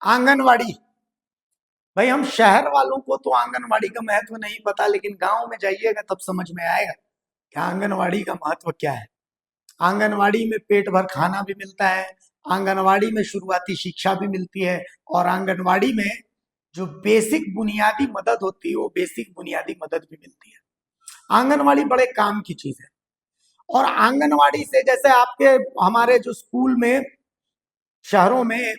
आंगनवाड़ी। भाई हम शहर वालों को तो आंगनवाड़ी का महत्व नहीं पता, लेकिन गांव में जाइएगा तब समझ में आएगा कि आंगनवाड़ी का महत्व क्या है। आंगनवाड़ी में पेट भर खाना भी मिलता है, आंगनवाड़ी में शुरुआती शिक्षा भी मिलती है, और आंगनवाड़ी में जो बेसिक बुनियादी मदद होती है वो बेसिक बुनियादी मदद भी मिलती है। आंगनवाड़ी बड़े काम की चीज है। और आंगनवाड़ी से जैसे आपके हमारे जो स्कूल में शहरों में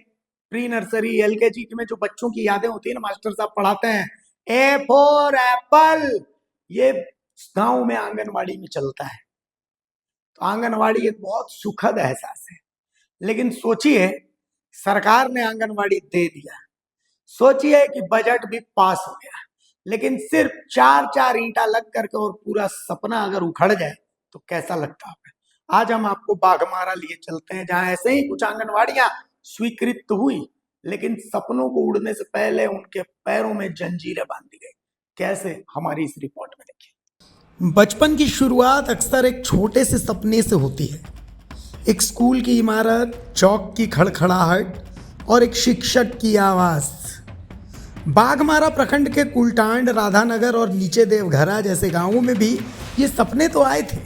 प्री नर्सरी एलकेजी में जो बच्चों की यादें होती है ना, मास्टर साहब पढ़ाते हैं ए फॉर एप्पल, ये गांव में आंगनवाड़ी में चलता है। तो आंगनवाड़ी एक बहुत सुखद एहसास है। लेकिन सोचिए सरकार ने आंगनवाड़ी दे दिया, सोचिए कि बजट भी पास हो गया, लेकिन सिर्फ चार चार ईंटा लग करके और पूरा सपना अगर उखड़ जाए तो कैसा लगता है। आज हम आपको बाघमारा लिए चलते हैं, जहां ऐसे ही कुछ आंगनवाड़ियां स्वीकृत हुई, लेकिन सपनों को उड़ने से पहले उनके पैरों में जंजीरें बांध दी गई। कैसे, हमारी इस रिपोर्ट में देखिए। बचपन की शुरुआत अक्सर एक छोटे से सपने से होती है। एक स्कूल की इमारत, चौक की खड़खड़ाहट और एक शिक्षक की आवाज। बाघमारा प्रखंड के कुलटांड, राधानगर और नीचे देवघरा जैसे गांवों में भी ये सपने तो आए थे,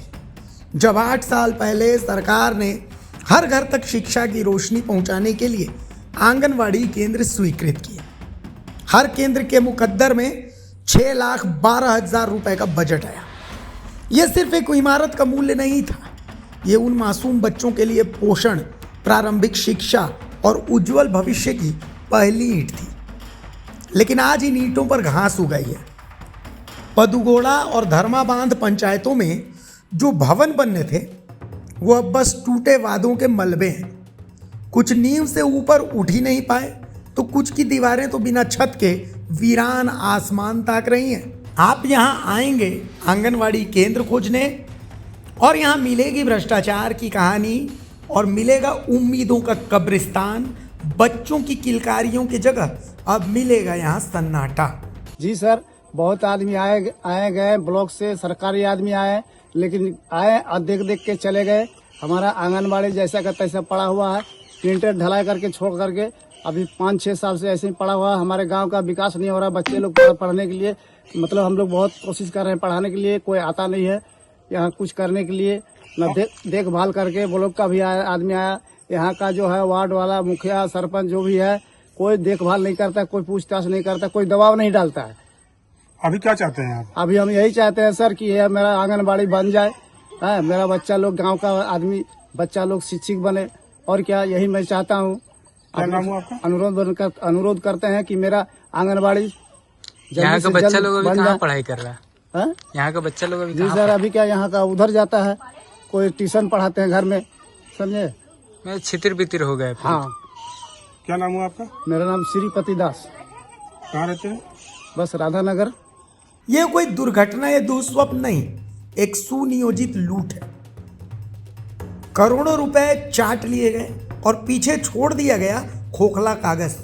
जब 8 साल पहले सरकार ने हर घर तक शिक्षा की रोशनी पहुंचाने के लिए आंगनवाड़ी केंद्र स्वीकृत किए। हर केंद्र के मुकद्दर में 6,12,000 रुपए का बजट आया। यह सिर्फ एक इमारत का मूल्य नहीं था, ये उन मासूम बच्चों के लिए पोषण, प्रारंभिक शिक्षा और उज्जवल भविष्य की पहली ईंट थी। लेकिन आज इन ईंटों पर घास उग गई है। पदुगोड़ा और धर्माबांध पंचायतों में जो भवन बनने थे वो अब बस टूटे वादों के मलबे हैं। कुछ नींव से ऊपर उठ ही नहीं पाए, तो कुछ की दीवारें तो बिना छत के वीरान आसमान ताक रही हैं। आप यहाँ आएंगे आंगनवाड़ी केंद्र खोजने, और यहाँ मिलेगी भ्रष्टाचार की कहानी और मिलेगा उम्मीदों का कब्रिस्तान। बच्चों की किलकारियों की जगह अब मिलेगा यहाँ सन्नाटा। जी सर, बहुत आदमी आए गए, ब्लॉक से सरकारी आदमी आए, लेकिन आए और देख देख के चले गए। हमारा आंगनबाड़ी जैसा का तैसा पड़ा हुआ है, प्रिंटर ढलाई करके छोड़ करके अभी 5-6 साल से ऐसे ही पड़ा हुआ है। हमारे गांव का विकास नहीं हो रहा। बच्चे लोग पढ़ने के लिए, मतलब हम लोग बहुत कोशिश कर रहे हैं पढ़ाने के लिए, कोई आता नहीं है यहाँ कुछ करने के लिए, न देखभाल करके। ब्लॉक का भी आदमी आया, यहाँ का जो है वार्ड वाला, मुखिया, सरपंच जो भी है, कोई देखभाल नहीं करता, कोई पूछताछ नहीं करता, कोई दबाव नहीं डालता है। अभी क्या चाहते हैं आप? अभी हम यही चाहते हैं सर कि यह मेरा आंगनबाड़ी बन जाए, है मेरा बच्चा लोग, गांव का आदमी बच्चा लोग शिक्षित बने, और क्या यही मैं चाहता हूँ। क्या नाम है आपका? अनुरोध करते हैं कि मेरा आंगनबाड़ी यहाँ का बच्चा लोग अभी कहाँ पढ़ाई कर रहा है? यहाँ का बच्चा लोग अभी जी सर, अभी क्या यहाँ का उधर जाता है, कोई ट्यूशन पढ़ाते हैं घर में, समझे, छितिर बितिर हो गए। हाँ। क्या नाम है आपका? मेरा नाम श्रीपति दास। कहाँ रहते हैं? बस राधानगर। यह कोई दुर्घटना या दुस्वप्न नहीं, एक सुनियोजित लूट है। करोड़ों रुपए चाट लिए गए और पीछे छोड़ दिया गया खोखला कागज।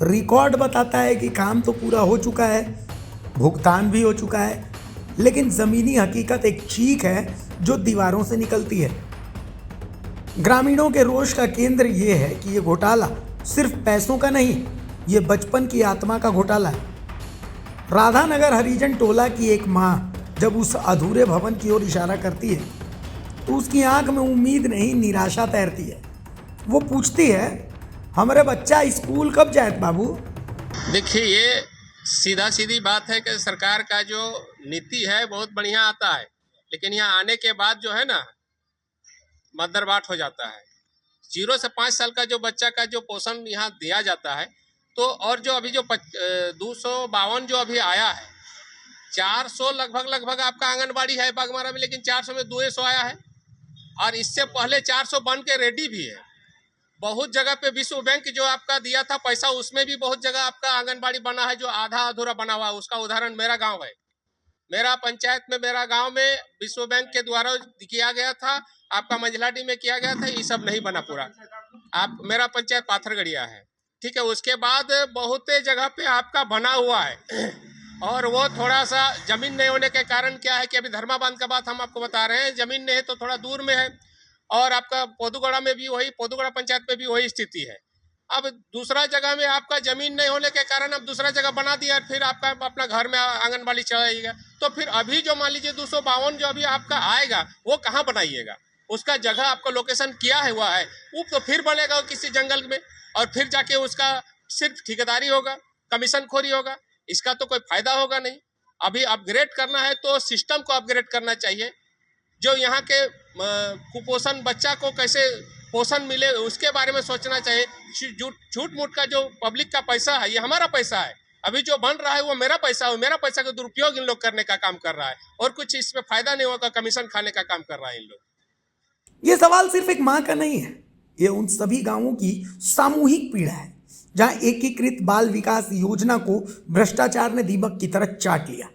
रिकॉर्ड बताता है कि काम तो पूरा हो चुका है, भुगतान भी हो चुका है, लेकिन जमीनी हकीकत एक चीख है जो दीवारों से निकलती है। ग्रामीणों के रोष का केंद्र यह है कि यह घोटाला सिर्फ पैसों का नहीं, ये बचपन की आत्मा का घोटाला है। राधानगर हरिजन टोला की एक माँ जब उस अधूरे भवन की ओर इशारा करती है तो उसकी आंख में उम्मीद नहीं, निराशा तैरती है। वो पूछती है, हमारे बच्चा स्कूल कब जाए बाबू? देखिए, ये सीधा सीधी बात है कि सरकार का जो नीति है बहुत बढ़िया आता है, लेकिन यहाँ आने के बाद जो है ना मदरबाट हो जाता है। 0 से 5 साल का जो बच्चा का जो पोषण यहाँ दिया जाता है, तो और जो अभी जो 252 जो अभी आया है, 400 लगभग आपका आंगनबाड़ी है बाघमारा में, लेकिन 400 में 200 आया है, और इससे पहले 400 बन के रेडी भी है। बहुत जगह पे विश्व बैंक जो आपका दिया था पैसा, उसमें भी बहुत जगह आपका आंगनबाड़ी बना है जो आधा अधूरा बना हुआ है। उसका उदाहरण मेरा गांव है, मेरा पंचायत में, मेरा गांव में विश्व बैंक के द्वारा किया गया था, आपका मंझलाडी में किया गया था, ये सब नहीं बना पूरा। आप मेरा पंचायत पाथरगढ़िया है, ठीक है। उसके बाद बहुत जगह पे आपका बना हुआ है, और वो थोड़ा सा जमीन नहीं होने के कारण क्या है कि अभी धर्माबांध का बात हम आपको बता रहे हैं, जमीन नहीं है तो थोड़ा दूर में है। और आपका पोदुगढ़ा में भी वही, पोदुगढ़ा पंचायत में भी वही स्थिति है। अब दूसरा जगह में आपका जमीन नहीं होने के कारण अब दूसरा जगह बना दिया, फिर आपका अपना घर में आंगनबाड़ी चलाइएगा। तो फिर अभी जो मान लीजिए 252 जो अभी आपका आएगा वो कहाँ बनाइएगा? उसका जगह आपको लोकेशन किया हुआ है, वो तो फिर बनेगा किसी जंगल में, और फिर जाके उसका सिर्फ ठेकेदारी होगा, कमीशन खोरी होगा, इसका तो कोई फायदा होगा नहीं। अभी अपग्रेड करना है तो सिस्टम को अपग्रेड करना चाहिए। जो यहाँ के कुपोषण बच्चा को कैसे पोषण मिले उसके बारे में सोचना चाहिए। झूठ मूठ का जो पब्लिक का पैसा है ये हमारा पैसा है, अभी जो बन रहा है वो मेरा पैसा है, मेरा पैसा का दुरुपयोग इन लोग करने का काम कर रहा है और कुछ इसमें फायदा नहीं होगा, कमीशन खाने का काम कर रहा है इन लोग। ये सवाल सिर्फ एक माँ का नहीं है, ये उन सभी गांवों की सामूहिक पीड़ा है जहां एकीकृत बाल विकास योजना को भ्रष्टाचार ने दीमक की तरह चाट लिया।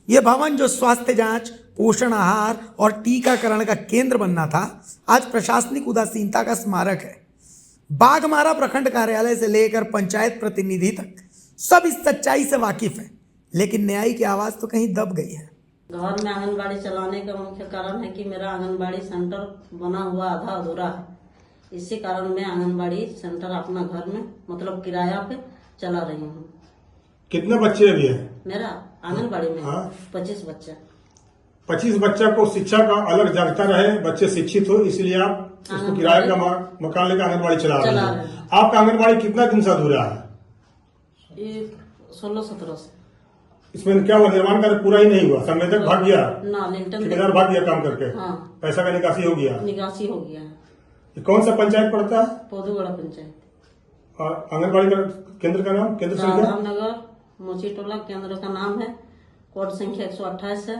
ये भवन जो स्वास्थ्य जांच, पोषण आहार और टीकाकरण का केंद्र बनना था, आज प्रशासनिक उदासीनता का स्मारक है। बाघमारा प्रखंड कार्यालय से लेकर पंचायत प्रतिनिधि तक सब इस सच्चाई से वाकिफ है, लेकिन न्याय की आवाज तो कहीं दब गई है। घर में आंगनबाड़ी चलाने का मुख्य कारण है कि मेरा आंगनबाड़ी सेंटर बना हुआ आधा अधूरा है। इसी कारण मैं आंगनबाड़ी सेंटर अपना घर में मतलब किराया पे चला रही हूँ। कितने बच्चे अभी हैं? मेरा आंगनबाड़ी में हाँ? 25 बच्चा। 25 बच्चा को शिक्षा का अलग जगता रहे, बच्चे शिक्षित हो, इसलिए आप इसको किराए का मकान लेकर आंगनबाड़ी चला रहे हैं। आपका आंगनबाड़ी कितना दिन से अधूरा है? ये 16-17 से। इसमें क्या हुआ, निर्माण कार्य पूरा ही नहीं हुआ, संवेदक भाग गया, ना लिंटन ठेकेदार भाग गया काम करके, हाँ। पैसा का निकासी हो गया। निकासी हो गया है। ये कौन सा पंचायत पड़ता है? पौधुगढ़ा पंचायत। और आंगनबाड़ी का केंद्र का नाम, केंद्र संख्या? रामनगर मोची टोला केंद्र का नाम है, कोड संख्या 128 है।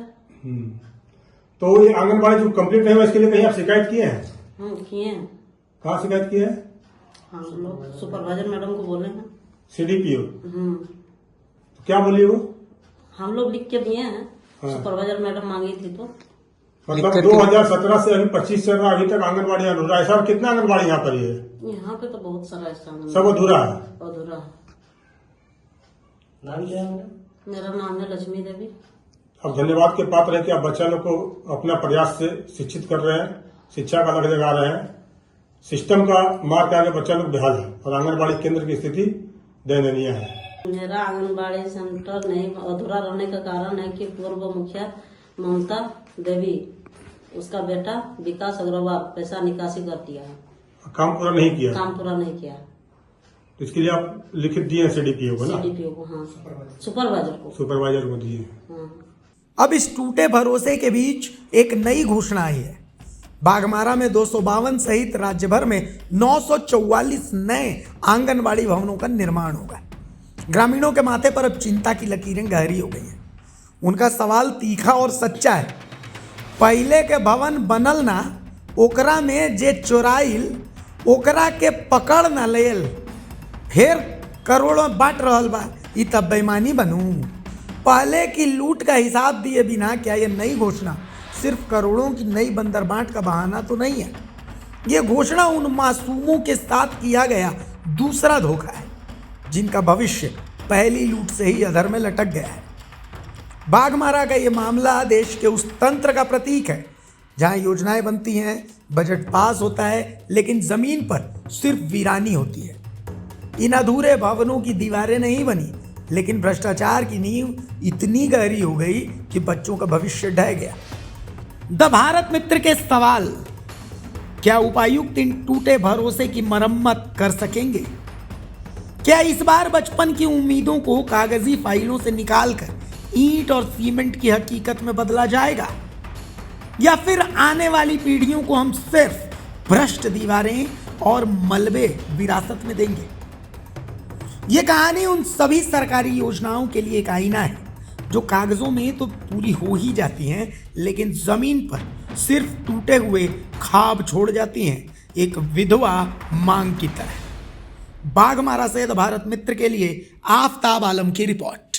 तो ये आंगनबाड़ी जो कंप्लीट नहीं हुआ इसके लिए कहीं आप शिकायत किए हैं? किए हैं। कहाँ शिकायत किए हैं? हम लोग सुपरवाइजर मैडम को बोले हैं। CDPO तो क्या बोली वो? हम लोग लिख के दिए हैं। सुपरवाइजर मैडम मांगी थी तो मतलब 2017 से अभी 25 चल रहा, अभी तक आंगनबाड़ी अधूरा है। सर कितना आंगनबाड़ी यहाँ पर है? यहाँ पे तो बहुत सारा ऐसा सब अधूरा है। अधूरा है। मेरा नाम है लक्ष्मी देवी। अब धन्यवाद के पात्र है कि आप बच्चा लोग को अपना प्रयास से शिक्षित कर रहे हैं, शिक्षा का लग लगा रहे हैं। सिस्टम का मार के आगे बच्चा लोग बेहाल है और आंगनबाड़ी केंद्र की स्थिति दयनीय है। मेरा आंगनबाड़ी सेंटर नहीं अधूरा रहने का कारण है कि पूर्व मुखिया ममता देवी, उसका बेटा विकास अग्रवाल पैसा निकासी कर दिया है, काम पूरा नहीं किया। काम पूरा नहीं किया। तो इसके लिए आप लिखित दिए CDPO को ना? CDPO को, हाँ, सुपरवाइजर को दिए। हाँ। अब इस टूटे भरोसे के बीच एक नई घोषणा आई है। बाघमारा में 252 सहित राज्य भर में 944 नए आंगनबाड़ी भवनों का निर्माण होगा। ग्रामीणों के माथे पर अब चिंता की लकीरें गहरी हो गई हैं। उनका सवाल तीखा और सच्चा है। पहले के भवन बनल ना, ओकरा में जे चोराइल ओकरा के पकड़ न लेल, फिर करोड़ों बांट रहल बा, ई तब बेईमानी बनू। पहले की लूट का हिसाब दिए बिना क्या ये नई घोषणा सिर्फ करोड़ों की नई बंदरबांट का बहाना तो नहीं है? ये घोषणा उन मासूमों के साथ किया गया दूसरा धोखा है जिनका भविष्य पहली लूट से ही अधर में लटक गया है। बाघमारा का ये मामला देश के उस तंत्र का प्रतीक है जहां योजनाएं बनती हैं, बजट पास होता है, लेकिन जमीन पर सिर्फ वीरानी होती है। इन अधूरे भवनों की दीवारें नहीं बनी, लेकिन भ्रष्टाचार की नींव इतनी गहरी हो गई कि बच्चों का भविष्य ढह गया। द भारत मित्र के सवाल, क्या उपायुक्त इन टूटे भरोसे की मरम्मत कर सकेंगे? क्या इस बार बचपन की उम्मीदों को कागजी फाइलों से निकालकर ईंट और सीमेंट की हकीकत में बदला जाएगा, या फिर आने वाली पीढ़ियों को हम सिर्फ भ्रष्ट दीवारें और मलबे विरासत में देंगे? ये कहानी उन सभी सरकारी योजनाओं के लिए एक आईना है जो कागजों में तो पूरी हो ही जाती हैं, लेकिन जमीन पर सिर्फ टूटे हुए ख्वाब छोड़ जाती हैं, एक विधवा मांग की तरह। बाघमारा से द भारत मित्र के लिए आफताब आलम की रिपोर्ट।